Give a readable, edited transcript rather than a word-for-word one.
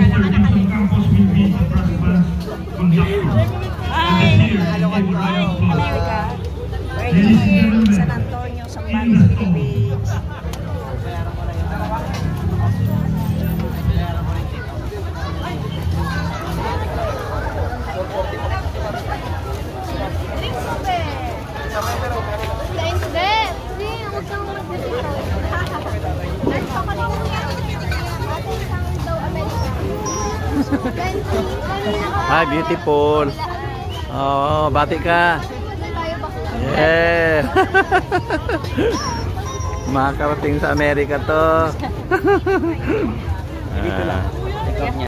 Mr. Dixon Campos will be the Praspas conductor. America. Right here in San Antonio, Zambales, Philippines. Hi, beautiful. Oh, bati ka. Yeah. Makakarating sa Amerika to.